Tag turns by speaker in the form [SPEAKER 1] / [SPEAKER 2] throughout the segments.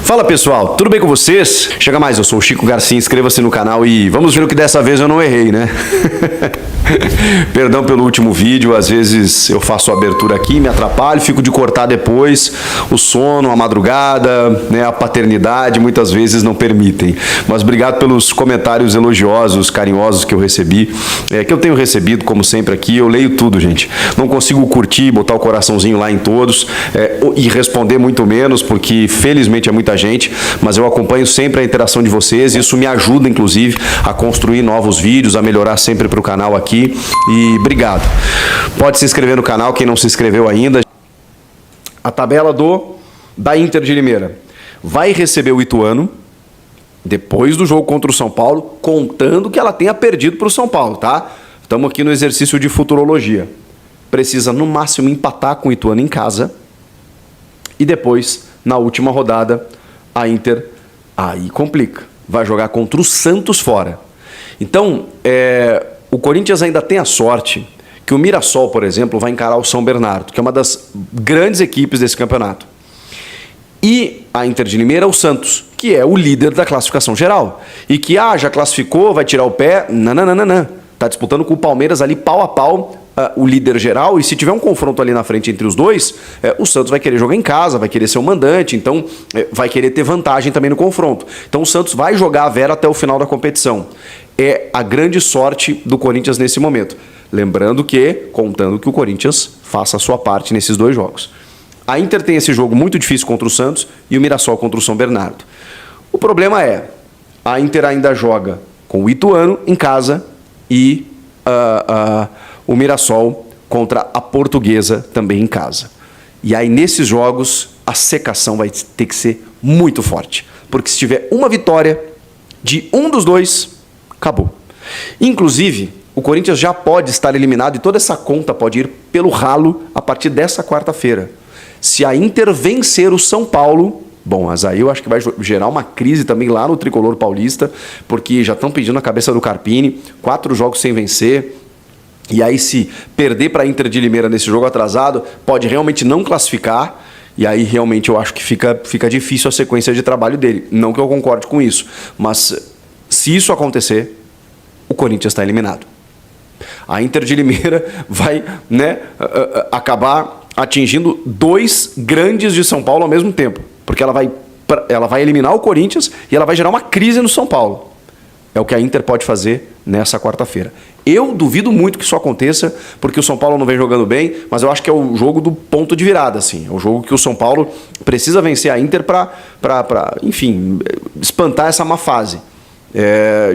[SPEAKER 1] Fala pessoal, tudo bem com vocês? Chega mais, eu sou o Chico Garcia, inscreva-se no canal e vamos ver o que dessa vez eu não errei, né? Perdão pelo último vídeo, às vezes eu faço a abertura aqui, me atrapalho, fico de cortar depois, o sono, a madrugada, né, a paternidade muitas vezes não permitem. Mas obrigado pelos comentários elogiosos, carinhosos que eu recebi, que eu tenho recebido como sempre aqui, eu leio tudo, gente. Não consigo curtir, botar o coraçãozinho lá em todos e responder muito menos, porque felizmente é muita gente, mas eu acompanho sempre a interação de vocês, isso me ajuda inclusive a construir novos vídeos, a melhorar sempre para o canal aqui. E obrigado. Pode se inscrever no canal quem não se inscreveu ainda. A tabela da Inter de Limeira vai receber o Ituano depois do jogo contra o São Paulo, contando que ela tenha perdido para o São Paulo, tá? Estamos aqui no exercício de futurologia. Precisa no máximo empatar com o Ituano em casa e depois, na última rodada, a Inter aí complica. Vai jogar contra o Santos fora. Então, o Corinthians ainda tem a sorte que o Mirassol, por exemplo, vai encarar o São Bernardo, que é uma das grandes equipes desse campeonato. E a Inter de Limeira é o Santos, que é o líder da classificação geral. E que, já classificou, vai tirar o pé. Não. Está disputando com o Palmeiras ali pau a pau, o líder geral. E se tiver um confronto ali na frente entre os dois, o Santos vai querer jogar em casa, vai querer ser o mandante, então vai querer ter vantagem também no confronto. Então o Santos vai jogar a Vera até o final da competição. É a grande sorte do Corinthians nesse momento. Lembrando que, contando que o Corinthians faça a sua parte nesses dois jogos. A Inter tem esse jogo muito difícil contra o Santos e o Mirassol contra o São Bernardo. O problema a Inter ainda joga com o Ituano em casa e o Mirassol contra a Portuguesa também em casa. E aí nesses jogos a secação vai ter que ser muito forte. Porque se tiver uma vitória de um dos dois, acabou. Inclusive, o Corinthians já pode estar eliminado e toda essa conta pode ir pelo ralo a partir dessa quarta-feira. Se a Inter vencer o São Paulo, bom, mas aí eu acho que vai gerar uma crise também lá no tricolor paulista, porque já estão pedindo a cabeça do Carpini, 4 jogos sem vencer. E aí se perder para a Inter de Limeira nesse jogo atrasado, pode realmente não classificar. E aí realmente eu acho que fica difícil a sequência de trabalho dele. Não que eu concorde com isso, mas se isso acontecer, o Corinthians está eliminado. A Inter de Limeira vai acabar atingindo 2 grandes de São Paulo ao mesmo tempo. Porque ela vai eliminar o Corinthians e ela vai gerar uma crise no São Paulo. É o que a Inter pode fazer nessa quarta-feira. Eu duvido muito que isso aconteça, porque o São Paulo não vem jogando bem, mas eu acho que é o jogo do ponto de virada, assim. É o jogo que o São Paulo precisa vencer a Inter para enfim, espantar essa má fase.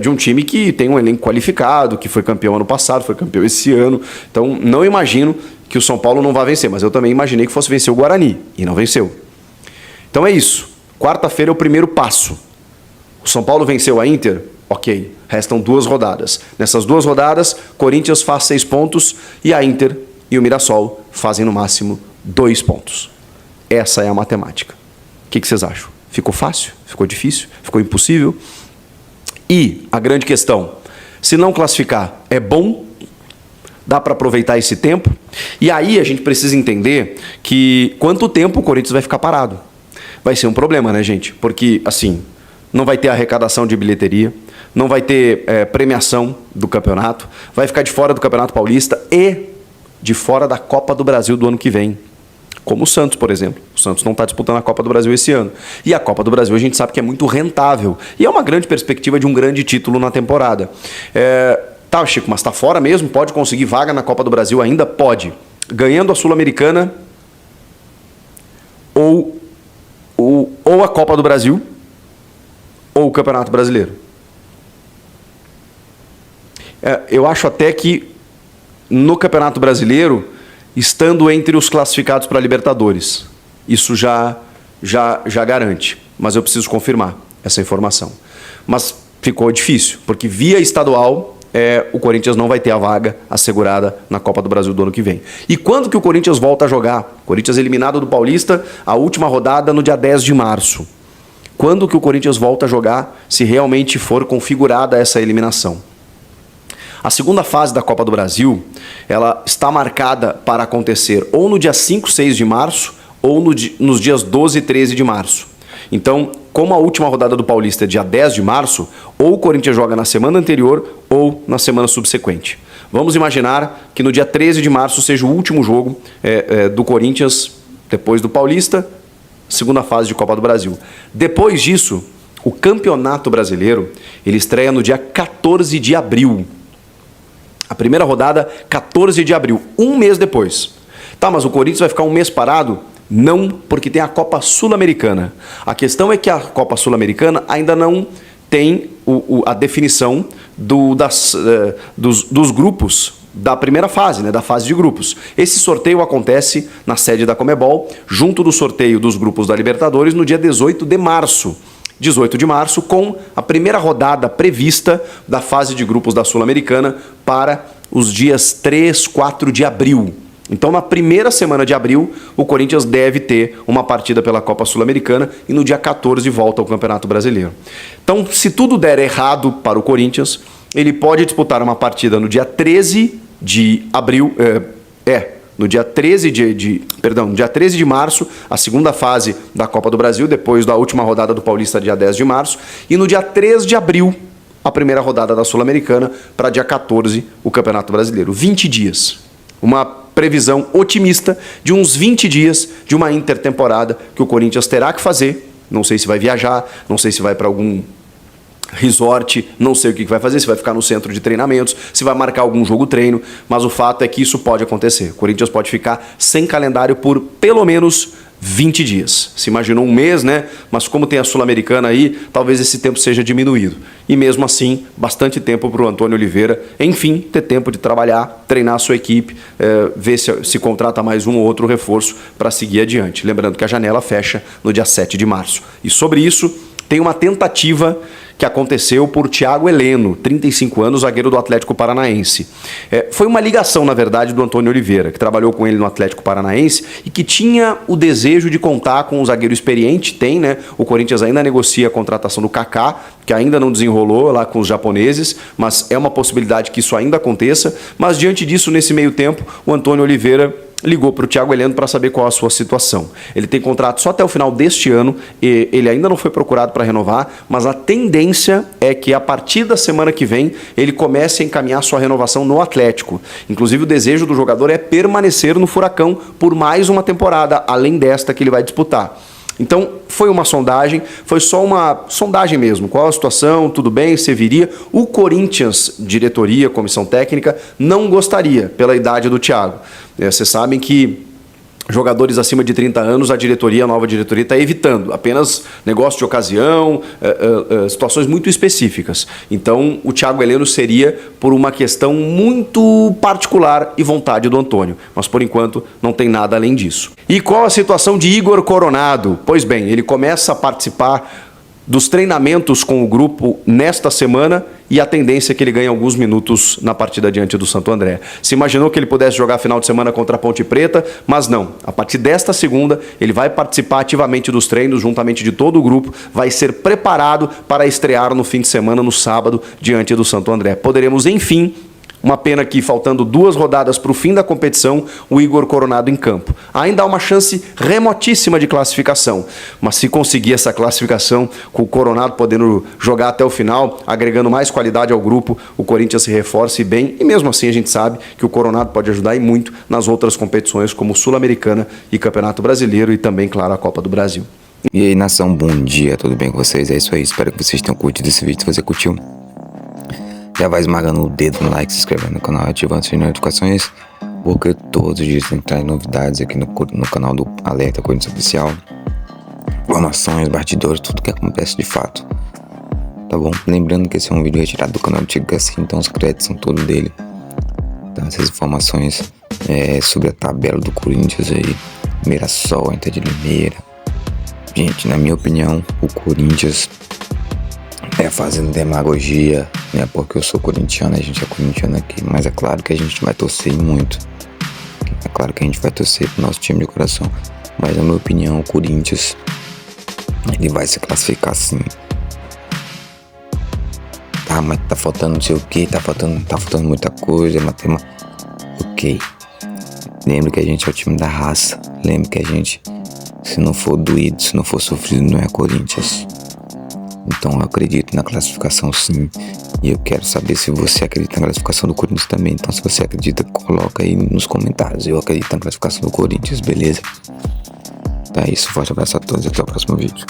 [SPEAKER 1] De um time que tem um elenco qualificado, que foi campeão ano passado, foi campeão esse ano. Então, não imagino que o São Paulo não vá vencer, mas eu também imaginei que fosse vencer o Guarani, e não venceu. Então é isso. Quarta-feira é o primeiro passo. O São Paulo venceu a Inter? Ok. Restam 2 rodadas. Nessas 2 rodadas, Corinthians faz 6 pontos e a Inter e o Mirassol fazem no máximo 2 pontos. Essa é a matemática. O que vocês acham? Ficou fácil? Ficou difícil? Ficou impossível? E a grande questão, se não classificar, é bom? Dá para aproveitar esse tempo? E aí a gente precisa entender que quanto tempo o Corinthians vai ficar parado. Vai ser um problema, né, gente? Porque, assim, não vai ter arrecadação de bilheteria, não vai ter premiação do campeonato, vai ficar de fora do Campeonato Paulista e de fora da Copa do Brasil do ano que vem. Como o Santos, por exemplo. O Santos não está disputando a Copa do Brasil esse ano. E a Copa do Brasil a gente sabe que é muito rentável. E é uma grande perspectiva de um grande título na temporada. Tá, Chico, mas está fora mesmo? Pode conseguir vaga na Copa do Brasil ainda? Pode. Ganhando a Sul-Americana ou a Copa do Brasil ou o Campeonato Brasileiro. Eu acho até que no Campeonato Brasileiro, estando entre os classificados para a Libertadores, isso já garante, mas eu preciso confirmar essa informação. Mas ficou difícil, porque via estadual o Corinthians não vai ter a vaga assegurada na Copa do Brasil do ano que vem. E quando que o Corinthians volta a jogar? Corinthians eliminado do Paulista, a última rodada no dia 10 de março. Quando que o Corinthians volta a jogar, se realmente for configurada essa eliminação? A segunda fase da Copa do Brasil, ela está marcada para acontecer ou no dia 5, 6 de março ou nos dias 12 e 13 de março. Então, como a última rodada do Paulista é dia 10 de março, ou o Corinthians joga na semana anterior ou na semana subsequente. Vamos imaginar que no dia 13 de março seja o último jogo do Corinthians depois do Paulista, segunda fase de Copa do Brasil. Depois disso, o Campeonato Brasileiro ele estreia no dia 14 de abril. A primeira rodada, 14 de abril, um mês depois. Tá, mas o Corinthians vai ficar um mês parado? Não, porque tem a Copa Sul-Americana. A questão é que a Copa Sul-Americana ainda não tem a definição dos grupos da primeira fase, né, da fase de grupos. Esse sorteio acontece na sede da Conmebol, junto do sorteio dos grupos da Libertadores, no dia 18 de março. 18 de março, com a primeira rodada prevista da fase de grupos da Sul-Americana para os dias 3, 4 de abril. Então, na primeira semana de abril, o Corinthians deve ter uma partida pela Copa Sul-Americana e no dia 14 volta ao Campeonato Brasileiro. Então, se tudo der errado para o Corinthians, ele pode disputar uma partida no dia 13 de abril, no dia 13 dia 13 de março, a segunda fase da Copa do Brasil, depois da última rodada do Paulista, dia 10 de março, e no dia 3 de abril, a primeira rodada da Sul-Americana, para dia 14, o Campeonato Brasileiro. 20 dias. Uma previsão otimista de uns 20 dias de uma intertemporada que o Corinthians terá que fazer. Não sei se vai viajar, não sei se vai para algum resort, não sei o que vai fazer, se vai ficar no centro de treinamentos, se vai marcar algum jogo-treino, mas o fato é que isso pode acontecer. O Corinthians pode ficar sem calendário por pelo menos 20 dias. Se imaginou um mês, né? Mas como tem a Sul-Americana aí, talvez esse tempo seja diminuído. E mesmo assim, bastante tempo para o Antônio Oliveira, enfim, ter tempo de trabalhar, treinar a sua equipe, ver se contrata mais um ou outro reforço para seguir adiante. Lembrando que a janela fecha no dia 7 de março. E sobre isso, tem uma tentativa que aconteceu por Thiago Heleno, 35 anos, zagueiro do Atlético Paranaense. Foi uma ligação, na verdade, do Antônio Oliveira, que trabalhou com ele no Atlético Paranaense e que tinha o desejo de contar com um zagueiro experiente, tem, né? O Corinthians ainda negocia a contratação do Kaká, que ainda não desenrolou lá com os japoneses, mas é uma possibilidade que isso ainda aconteça. Mas diante disso, nesse meio tempo, o Antônio Oliveira ligou para o Thiago Heleno para saber qual a sua situação. Ele tem contrato só até o final deste ano, e ele ainda não foi procurado para renovar, mas a tendência é que a partir da semana que vem ele comece a encaminhar sua renovação no Atlético. Inclusive o desejo do jogador é permanecer no Furacão por mais uma temporada, além desta que ele vai disputar. Então, foi uma sondagem, foi só uma sondagem mesmo. Qual a situação? Tudo bem? Você viria? O Corinthians, diretoria, comissão técnica, não gostaria pela idade do Thiago. Vocês sabem que jogadores acima de 30 anos, a nova diretoria está evitando. Apenas negócio de ocasião, situações muito específicas. Então, o Thiago Heleno seria por uma questão muito particular e vontade do Antônio. Mas, por enquanto, não tem nada além disso. E qual a situação de Igor Coronado? Pois bem, ele começa a participar dos treinamentos com o grupo nesta semana e a tendência é que ele ganhe alguns minutos na partida diante do Santo André. Se imaginou que ele pudesse jogar final de semana contra a Ponte Preta, mas não. A partir desta segunda, ele vai participar ativamente dos treinos, juntamente de todo o grupo, vai ser preparado para estrear no fim de semana, no sábado, diante do Santo André. Poderemos, enfim, uma pena que, faltando 2 rodadas para o fim da competição, o Igor Coronado em campo. Ainda há uma chance remotíssima de classificação, mas se conseguir essa classificação, com o Coronado podendo jogar até o final, agregando mais qualidade ao grupo, o Corinthians se reforce bem, e mesmo assim a gente sabe que o Coronado pode ajudar e muito nas outras competições, como Sul-Americana e Campeonato Brasileiro, e também, claro, a Copa do Brasil.
[SPEAKER 2] E aí, nação, bom dia, tudo bem com vocês? É isso aí, espero que vocês tenham curtido esse vídeo. Se você curtiu, já vai esmagando o dedo no like, se inscrevendo no canal, ativando as notificações, porque todos os dias tem que trazer novidades aqui no canal do Alerta Corinthians Oficial, informações, bastidores, tudo que acontece de fato, tá bom? Lembrando que esse é um vídeo retirado do canal antigo Gassi, então os créditos são todos dele, tá? Essas informações sobre a tabela do Corinthians aí, Mirassol, Inter de Limeira. Gente, na minha opinião, o Corinthians fazendo demagogia, né? Porque eu sou corintiano, a gente é corintiano aqui, mas é claro que a gente vai torcer muito. É claro que a gente vai torcer pro nosso time de coração, mas na minha opinião, o Corinthians, ele vai se classificar sim. Tá, mas tá faltando não sei o que, tá faltando muita coisa, ok. Lembre que a gente é o time da raça, lembre que a gente Se não for doído, se não for sofrido, não é Corinthians. Então eu acredito na classificação sim. E eu quero saber se você acredita na classificação do Corinthians também. Então se você acredita, coloca aí nos comentários. Eu acredito na classificação do Corinthians, beleza? Tá isso, forte abraço a todos e até o próximo vídeo.